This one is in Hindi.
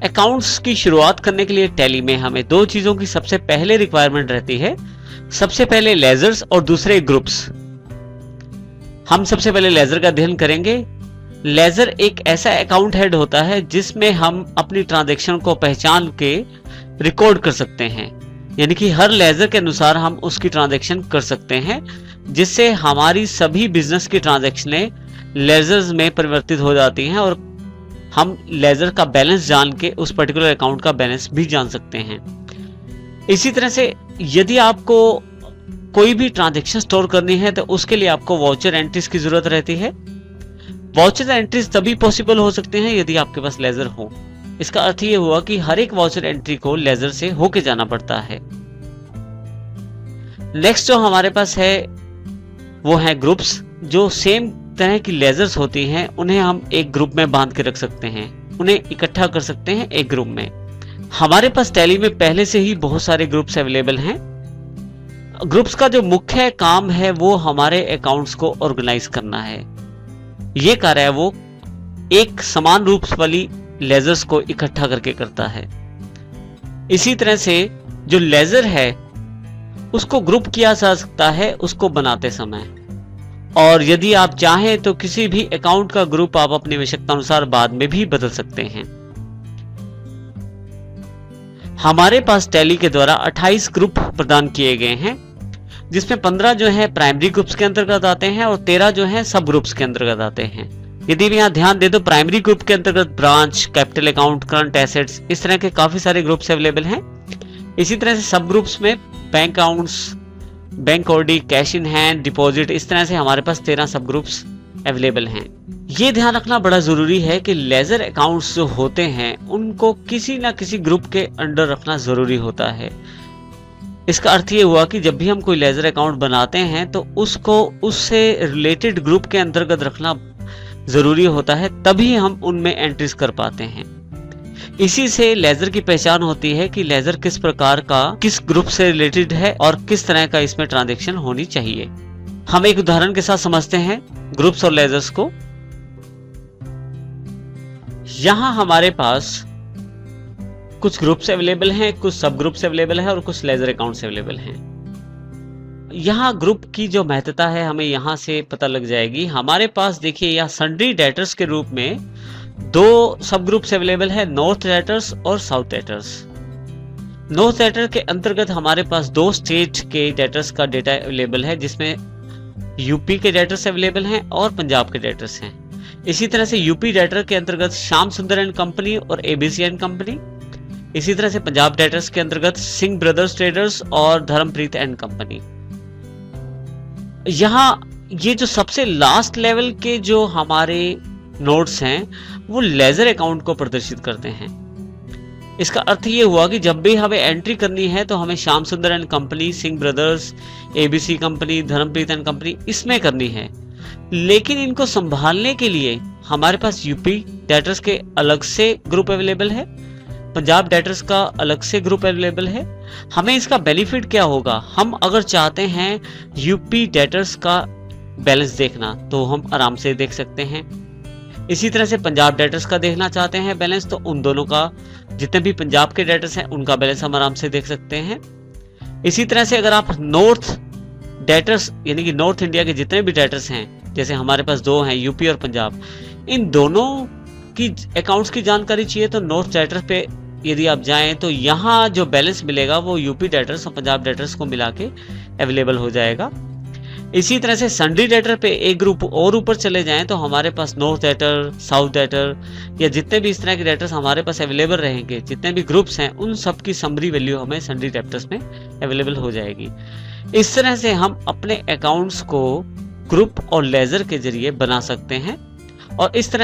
अकाउंट्स की शुरुआत करने के लिए टैली में हमें दो चीजों की सबसे पहले रिक्वायरमेंट रहती है। सबसे पहले लेजर्स और दूसरे ग्रुप्स। हम सबसे पहले लेजर का अध्ययन करेंगे। लेजर एक ऐसा अकाउंट हेड होता है जिसमें हम अपनी ट्रांजैक्शन को पहचान के रिकॉर्ड कर सकते हैं, यानी कि हर लेजर के अनुसार हम उसकी ट्रांजैक्शन कर सकते हैं, जिससे हमारी सभी बिजनेस की ट्रांजैक्शनें लेजर्स में परिवर्तित हो जाती हैं और हम लेजर का बैलेंस जान के उस पर्टिकुलर अकाउंट का बैलेंस भी जान सकते हैं। इसी तरह से यदि आपको कोई भी ट्रांजैक्शन स्टोर करनी है तो उसके लिए आपको वाउचर एंट्रीज की जरूरत रहती है। वाउचर एंट्रीज तभी पॉसिबल हो सकते हैं यदि आपके पास लेजर हो। इसका अर्थ ये हुआ कि हर एक वाउचर एंट्री को लेजर से होके जाना पड़ता है। नेक्स्ट जो हमारे पास है वो है ग्रुप्स। जो सेम तरह की लेजर्स होती हैं उन्हें हम एक ग्रुप में बांध के रख सकते हैं, उन्हें इकट्ठा कर सकते हैं एक ग्रुप में। हमारे पास टैली में पहले से ही बहुत सारे ग्रुप्स अवेलेबल हैं। ग्रुप्स का जो मुख्य काम है वो हमारे अकाउंट्स को ऑर्गेनाइज करना है। ये कार्य वो एक समान रूप वाली लेजर्स को इकट्ठा करके करता है। इसी तरह से जो लेजर है उसको ग्रुप किया जा सकता है उसको बनाते समय, और यदि आप चाहें तो किसी भी अकाउंट का ग्रुप आप अपनी आवश्यकता अनुसार बाद में भी बदल सकते हैं। हमारे पास टैली के द्वारा 28 ग्रुप प्रदान किए गए हैं, जिसमें 15 जो है प्राइमरी ग्रुप्स के अंतर्गत आते हैं और 13 जो है सब ग्रुप्स के अंतर्गत आते हैं। यदि भी यहाँ ध्यान दे तो प्राइमरी ग्रुप के अंतर्गत branch, capital account, current assets, इस तरह के काफी सारे ग्रुप्स अवेलेबल हैं। इसी तरह से सब ग्रुप्स में bank accounts, bank OD, cash in hand, deposit, इस तरह से हमारे पास 13 सब ग्रुप्स अवेलेबल हैं। ये ध्यान रखना बड़ा जरूरी है कि लेजर अकाउंट्स जो होते हैं उनको किसी ना किसी ग्रुप के अंडर रखना जरूरी होता है। इसका अर्थ ये हुआ कि जब भी हम कोई लेजर अकाउंट बनाते हैं तो उसको उससे रिलेटेड ग्रुप के अंतर्गत रखना जरूरी होता है, तभी हम उनमें एंट्रीज कर पाते हैं। इसी से लेजर की पहचान होती है कि लेजर किस प्रकार का किस ग्रुप से रिलेटेड है और किस तरह का इसमें ट्रांजैक्शन होनी चाहिए। हम एक उदाहरण के साथ समझते हैं ग्रुप्स और लेजर्स को। यहां हमारे पास कुछ ग्रुप्स अवेलेबल हैं, कुछ सब ग्रुप्स अवेलेबल हैं और कुछ लेजर अकाउंट्स अवेलेबल हैं। यहाँ ग्रुप की जो महत्ता है हमें यहाँ से पता लग जाएगी। हमारे पास देखिए यहाँ सन्ड्री डेटर्स के रूप में दो सब ग्रुप्स अवेलेबल है, नॉर्थ डेटर्स और साउथ डेटर्स। नॉर्थ डेटर के अंतर्गत हमारे पास 2 स्टेट के डेटर्स का डेटा अवेलेबल है, जिसमें यूपी के डेटर्स अवेलेबल हैं और पंजाब के डेटर्स हैं। इसी तरह से यूपी डेटर के अंतर्गत श्याम सुंदर एंड कंपनी और एबीसी एंड कंपनी। इसी तरह से पंजाब डेटर्स के अंतर्गत सिंह ब्रदर्स ट्रेडर्स और धर्मप्रीत एंड कंपनी। यहाँ ये जो सबसे लास्ट लेवल के जो हमारे नोट्स हैं वो लेजर अकाउंट को प्रदर्शित करते हैं। इसका अर्थ ये हुआ कि जब भी हमें एंट्री करनी है तो हमें Shyam Sundar and company, Singh brothers, ABC company, Dharampreet and company इसमें करनी है। लेकिन इनको संभालने के लिए हमारे पास यूपी डेटर्स के अलग से ग्रुप अवेलेबल है, पंजाब डेटर्स का अलग से ग्रुप अवेलेबल है। हमें इसका बेनिफिट क्या होगा, हम अगर चाहते हैं यूपी डेटर्स का बैलेंस देखना तो हम आराम से देख सकते हैं। इसी तरह से पंजाब डेटर्स का देखना चाहते हैं बैलेंस तो उन दोनों का, जितने भी पंजाब के डेटर्स हैं उनका बैलेंस हम आराम से देख सकते हैं। इसी तरह से अगर आप नॉर्थ डेटर्स यानी कि नॉर्थ इंडिया के जितने भी डेटर्स हैं, जैसे हमारे पास 2 हैं यूपी और पंजाब, इन दोनों की अकाउंट्स की जानकारी चाहिए तो नॉर्थ डेटर पे यदि आप जाएं तो यहाँ जो बैलेंस मिलेगा वो यूपी डेटर्स और पंजाब डेटर्स को मिला के अवेलेबल हो जाएगा। इसी तरह से सन्ड्री डेटर पे एक ग्रुप और ऊपर चले जाएं तो हमारे पास नॉर्थ डेटर, साउथ डेटर या जितने भी इस तरह के डेटर्स हमारे पास अवेलेबल रहेंगे, जितने भी ग्रुप्स हैं उन सब की समरी वैल्यू हमें सन्ड्री डेटर्स में अवेलेबल हो जाएगी। इस तरह से हम अपने अकाउंट्स को ग्रुप और लेजर के जरिए बना सकते हैं और इस तरह